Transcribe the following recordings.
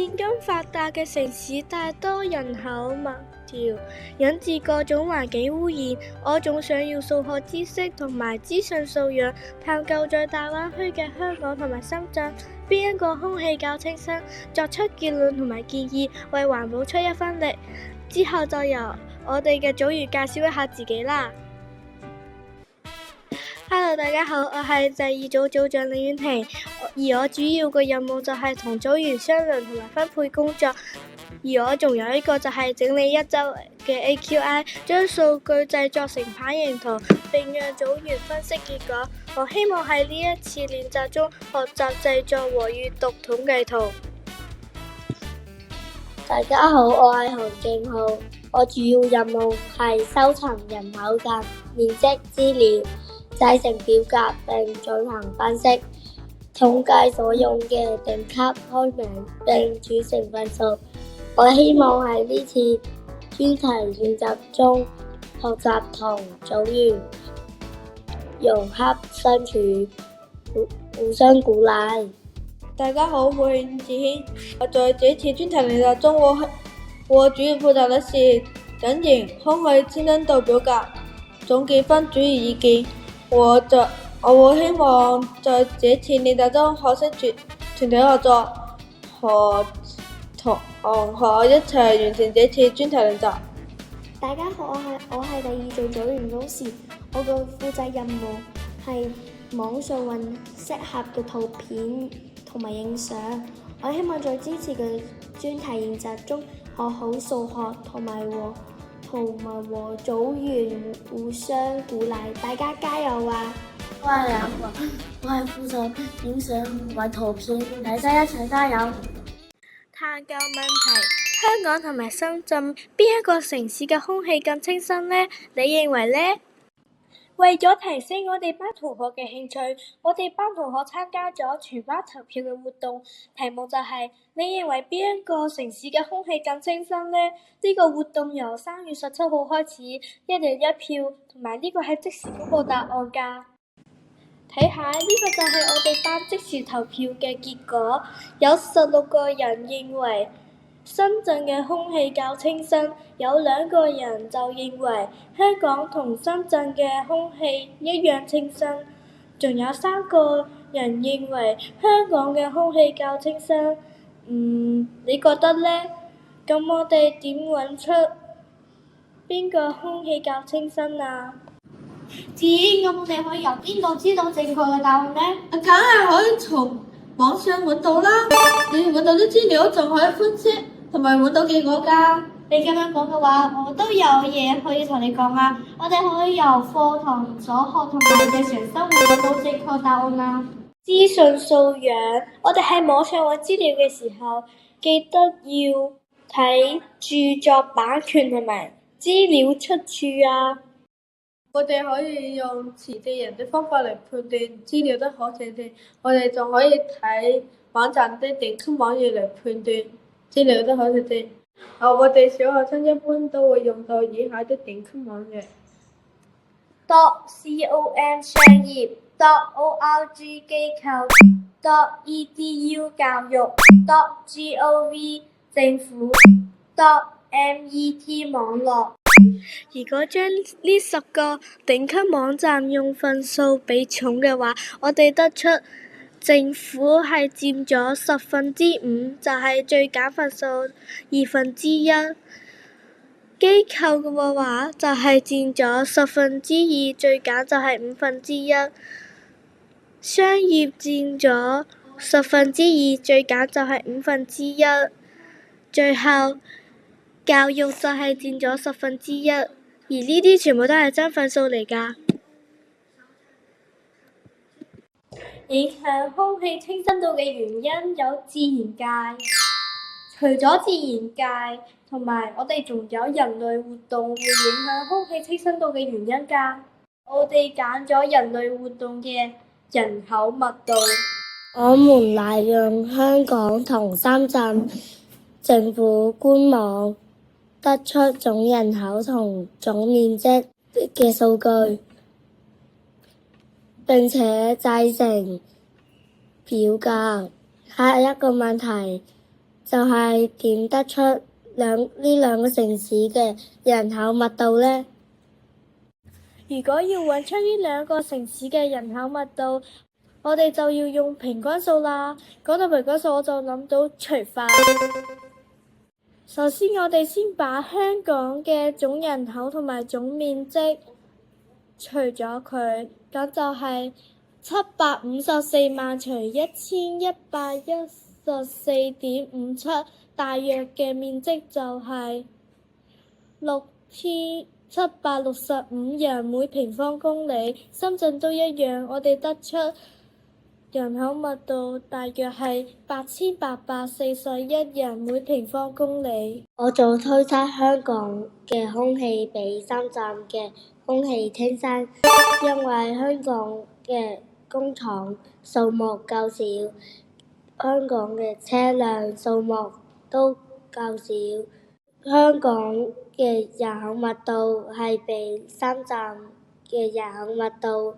現今發達嘅城市大多人口密調，引致各種環境污染。我仲想要數學知識同埋資訊素養，探究在大灣區嘅香港同埋深圳，邊一個空氣較清新，作出結論同埋建議，為環保出一分力。之後就由我哋嘅組員介紹一下自己啦。Hello， 大家好，我係第二組組長李婉婷，而我主要嘅任務就係同組員商量同埋分配工作，而我仲有一個就係整理一周嘅 AQI， 將數據製作成版型圖，並讓組員分析結果。我希望喺呢一次練習中學習製作和閱讀統計圖。大家好，我係韓敬浩，我主要任務係收集人口嘅面積資料，製成表格並進行分析，統計所用嘅頂級開名並組成分數。我希望喺呢次專題練習中學習同組員融洽相處，互相鼓勵。大家好，我係伍子軒。在這次專題練習中，我主要負責的是整形空氣清新度表格，總結分組員意見。我希望在這次練習中學識團體合作，和我一齊完成這次專題練習。大家好，我係第二組組員老師，我嘅負責任務係網上揾適合嘅圖片同埋影相。我希望在這次嘅專題練習中學好數學同埋和組員互相鼓勵，大家加油啊！我係梁華，我係負責影相同埋圖片，大家一齊加油！探究問題：香港同埋深圳邊一個城市嘅空氣更清新呢？你認為呢？為咗提升我哋班同學嘅興趣，我哋班同學參加咗全班投票嘅活動，題目就係你認為邊一個城市嘅空氣更清新呢？呢個活動由3月17號開始，一人一票，同埋呢個係即時公佈答案㗎。睇下呢個就係我哋班即時投票嘅結果，有16個人認為深圳嘅空氣較清新，有2個人就認為香港同深圳嘅空氣一樣清新，仲有3個人認為香港嘅空氣較清新。你覺得呢？咁我哋點揾出邊個空氣較清新啊？咁我哋可以由邊度知道正確嘅答案呢？梗係可以從網上揾到啦，你揾到啲資料仲可以分析同埋揾到結果㗎。你咁樣講嘅話，我都有嘢可以同你講啊！我哋可以由課堂所學同埋日常生活揾到正確答案啊！資訊素養，我哋喺網上揾資料嘅時候，記得要睇著作版權同埋資料出處啊！我哋可以用持證人的方法嚟判斷資料的可信性，我哋仲可以睇網站的頂級網頁嚟判斷資料的可信性。我哋小學生一般都會用到以下的頂級網頁.com 商業.org 機構.edu 教育.gov 政府.net 網絡。如果將呢10個頂級網站用分數比重嘅話，我哋得出政府係佔咗5%，就係最揀分數1/2。機構嘅話就係佔咗2%，最揀就係1/5。商業佔咗2%，最揀就係1/5。最後教育就係佔咗1%，而呢啲全部都係真分數嚟㗎。影響空氣清新度嘅原因有自然界，除咗自然界，同埋我哋仲有人類活動會影響空氣清新度嘅原因㗎。我哋揀咗人類活動嘅人口密度。我們利用香港同深圳政府官網得出總人口同總面積嘅數據，並且製成表格。下一個問題就係點得出呢兩個城市嘅人口密度呢？如果要揾出呢兩個城市嘅人口密度，我哋就要用平均數啦。講到平均數，我就諗到除法。首先，我哋先把香港嘅總人口同埋總面積除咗佢，咁就係754萬除1114.57，大約嘅面積就係6765人每平方公里。深圳都一樣，我哋得出人口密度大約係8841人每平方公里。我做推測香港嘅空氣比深圳嘅空氣清新，因為香港嘅工廠數目較少，香港嘅車輛數目都較少，香港嘅人口密度係比深圳嘅人口密度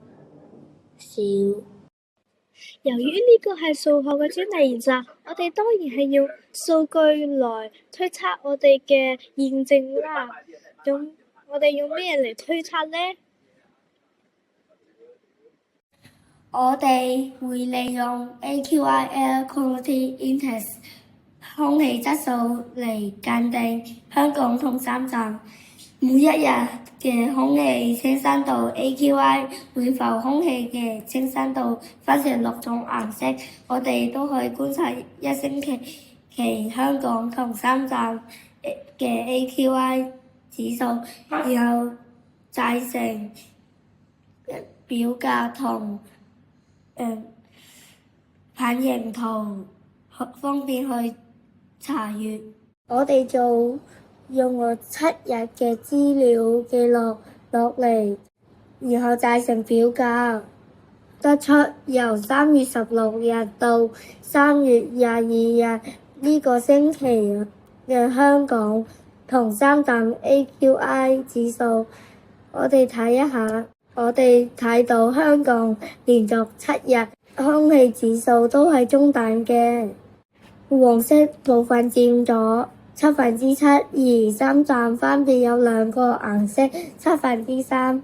少。由於呢個係數學嘅專題研習，我哋當然係用數據來推測我哋嘅驗證啦。咁我哋用咩嚟推測呢？我哋會利用 AQI Air Quality Index 空氣質素嚟鑑定香港同深圳每一日嘅空氣清新度 AQI， 會否空氣嘅清新度分成6種顏色，我哋都可以觀察一星期香港同深圳嘅 AQI 指數，然後製成表格同棒形圖，方便去查閱。我哋用我7日嘅資料記錄落嚟，然後製成表格，得出由3月16日到3月22日呢個星期嘅香港同深圳 AQI 指數。我哋睇一下，我哋睇到香港連續7日空氣指數都係中等嘅，黃色部分佔咗7%，而深圳分別有2個顏色3%，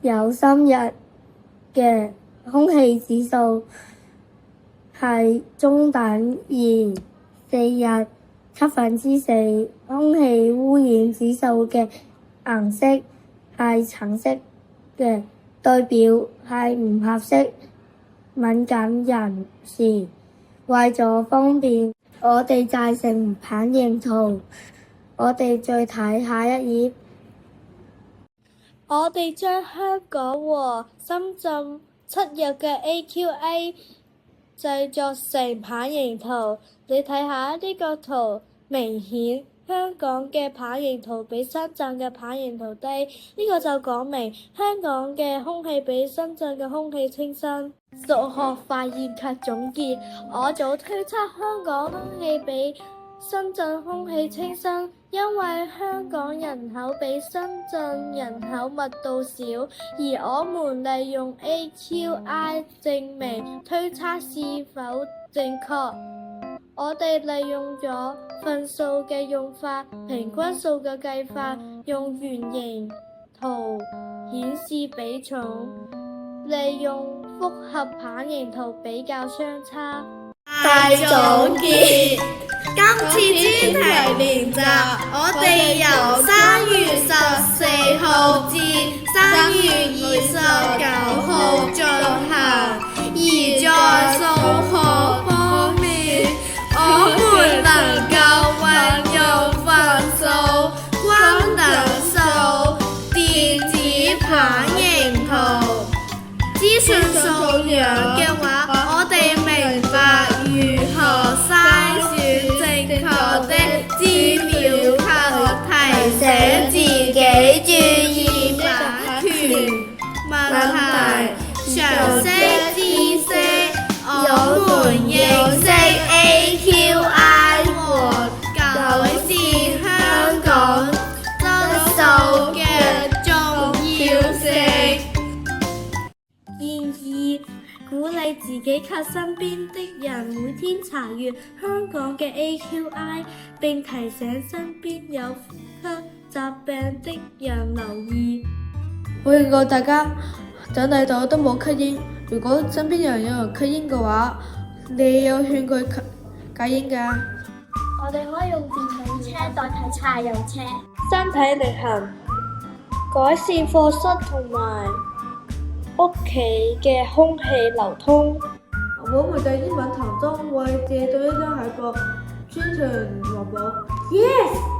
有3日嘅空氣指數係中等，而4日4%，空氣污染指數嘅顏色係橙色嘅，代表係唔合適敏感人士。為咗方便，我哋製成棒形圖。我哋再睇下一頁。我哋將香港和深圳7日嘅 AQI 製作成棒形圖。你睇下呢個圖，明顯香港嘅棒形圖比深圳嘅棒形圖低，呢個就講明香港嘅空氣比深圳嘅空氣清新。數學發現及總結，我早推測香港空氣比深圳空氣清新，因為香港人口比深圳人口密度少，而我們利用 AQI 證明推測是否正確。我哋利用咗分數嘅用法、平均數嘅計法，用圓形圖顯示比重，利用複合棒形圖比較相差。大總結，今次專題練習，我哋由3月14號至3月29號進行，而在數學方面，我們能夠運用分數、均等數、電子棒形圖。資訊素養嘅話，我哋明白如何篩選正確的資料及提醒自己注意版權問題。常識知識，己及身邊的人每天查閱香港嘅 AQI， 並提醒身邊有呼吸疾病的人留意。我勸過大家長大咗都冇吸煙，如果身邊有人吸煙嘅話，你有勸佢戒煙㗎。我哋可以用電動車代替柴油車。身體力行，改善課室同埋屋企嘅空氣流通。我們在英文堂中會借到一張海報宣傳環保。Yes。